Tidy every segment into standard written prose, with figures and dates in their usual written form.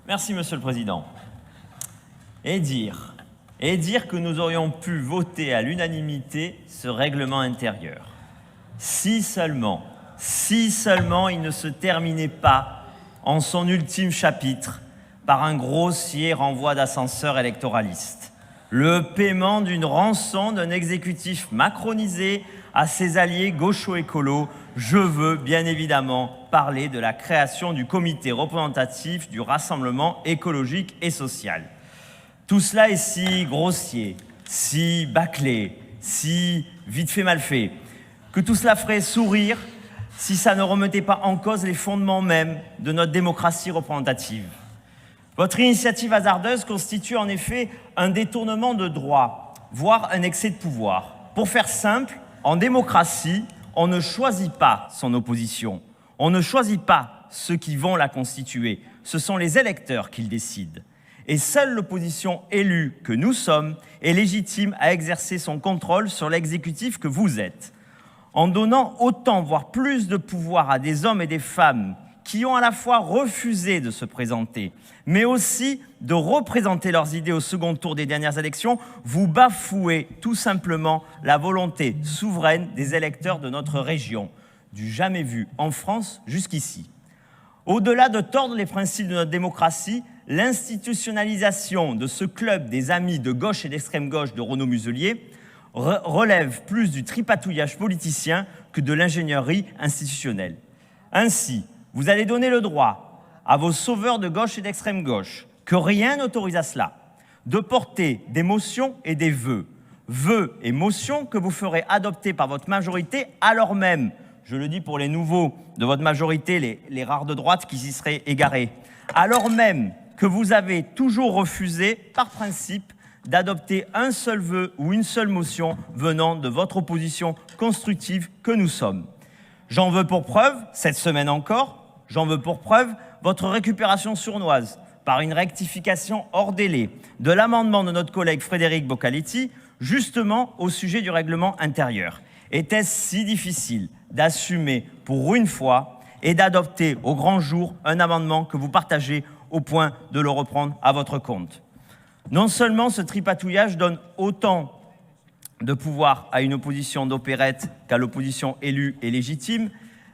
Merci, Monsieur le Président. Et dire que nous aurions pu voter à l'unanimité ce règlement intérieur. Si seulement il ne se terminait pas en son ultime chapitre par un grossier renvoi d'ascenseur électoraliste. Le paiement d'une rançon d'un exécutif macronisé à ses alliés gaucho-écolos. Je veux bien évidemment parler de la création du comité représentatif du Rassemblement écologique et social. Tout cela est si grossier, si bâclé, si vite fait mal fait, que tout cela ferait sourire si ça ne remettait pas en cause les fondements mêmes de notre démocratie représentative. Votre initiative hasardeuse constitue en effet un détournement de droit, voire un excès de pouvoir. Pour faire simple, en démocratie, on ne choisit pas son opposition. On ne choisit pas ceux qui vont la constituer. Ce sont les électeurs qui le décident. Et seule l'opposition élue que nous sommes est légitime à exercer son contrôle sur l'exécutif que vous êtes. En donnant autant, voire plus de pouvoir à des hommes et des femmes qui ont à la fois refusé de se présenter, mais aussi de représenter leurs idées au second tour des dernières élections, vous bafouez tout simplement la volonté souveraine des électeurs de notre région, du jamais vu en France jusqu'ici. Au-delà de tordre les principes de notre démocratie, l'institutionnalisation de ce club des amis de gauche et d'extrême gauche de Renaud Muselier relève plus du tripatouillage politicien que de l'ingénierie institutionnelle. Ainsi, vous allez donner le droit à vos sauveurs de gauche et d'extrême gauche, que rien n'autorise à cela, de porter des motions et des vœux et motions que vous ferez adopter par votre majorité, alors même, je le dis pour les nouveaux de votre majorité, les rares de droite qui s'y seraient égarés, alors même que vous avez toujours refusé, par principe, d'adopter un seul vœu ou une seule motion venant de votre opposition constructive que nous sommes. J'en veux pour preuve, cette semaine encore, j'en veux pour preuve votre récupération sournoise par une rectification hors délai de l'amendement de notre collègue Frédéric Boccaletti, justement au sujet du règlement intérieur. Était-ce si difficile d'assumer pour une fois et d'adopter au grand jour un amendement que vous partagez au point de le reprendre à votre compte? Non seulement ce tripatouillage donne autant de pouvoir à une opposition d'opérette qu'à l'opposition élue et légitime,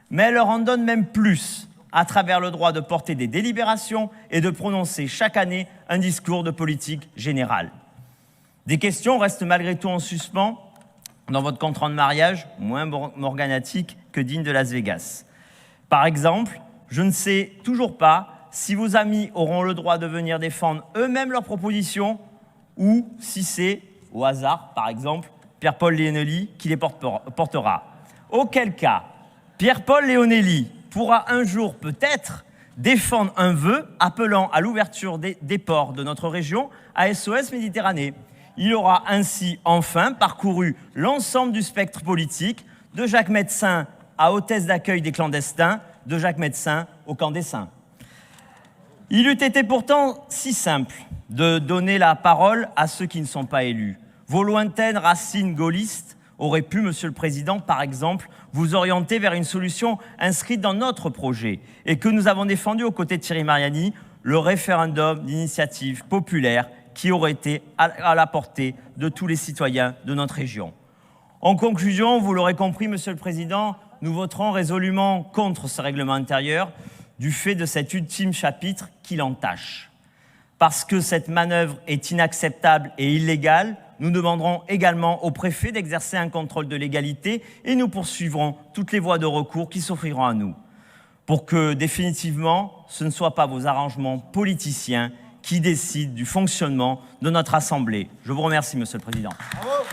mais elle leur en donne même plus à travers le droit de porter des délibérations et de prononcer chaque année un discours de politique générale. Des questions restent malgré tout en suspens dans votre contrat de mariage, moins morganatique que digne de Las Vegas. Par exemple, je ne sais toujours pas si vos amis auront le droit de venir défendre eux-mêmes leurs propositions ou si c'est, au hasard, par exemple, Pierre-Paul Léonelli qui les portera. Auquel cas, Pierre-Paul Léonelli pourra un jour peut-être défendre un vœu appelant à l'ouverture des ports de notre région à SOS Méditerranée. Il aura ainsi enfin parcouru l'ensemble du spectre politique, de Jacques Médecin à hôtesse d'accueil des clandestins, de Jacques Médecin au camp des Saints. Il eût été pourtant si simple de donner la parole à ceux qui ne sont pas élus. Vos lointaines racines gaullistes auraient pu, Monsieur le Président, par exemple, vous orienter vers une solution inscrite dans notre projet et que nous avons défendu aux côtés de Thierry Mariani, le référendum d'initiative populaire qui aurait été à la portée de tous les citoyens de notre région. En conclusion, vous l'aurez compris, Monsieur le Président, nous voterons résolument contre ce règlement intérieur du fait de cet ultime chapitre qui l'entache. Parce que cette manœuvre est inacceptable et illégale, nous demanderons également au préfet d'exercer un contrôle de légalité et nous poursuivrons toutes les voies de recours qui s'offriront à nous. Pour que, définitivement, ce ne soient pas vos arrangements politiciens qui décident du fonctionnement de notre Assemblée. Je vous remercie, Monsieur le Président. Bravo.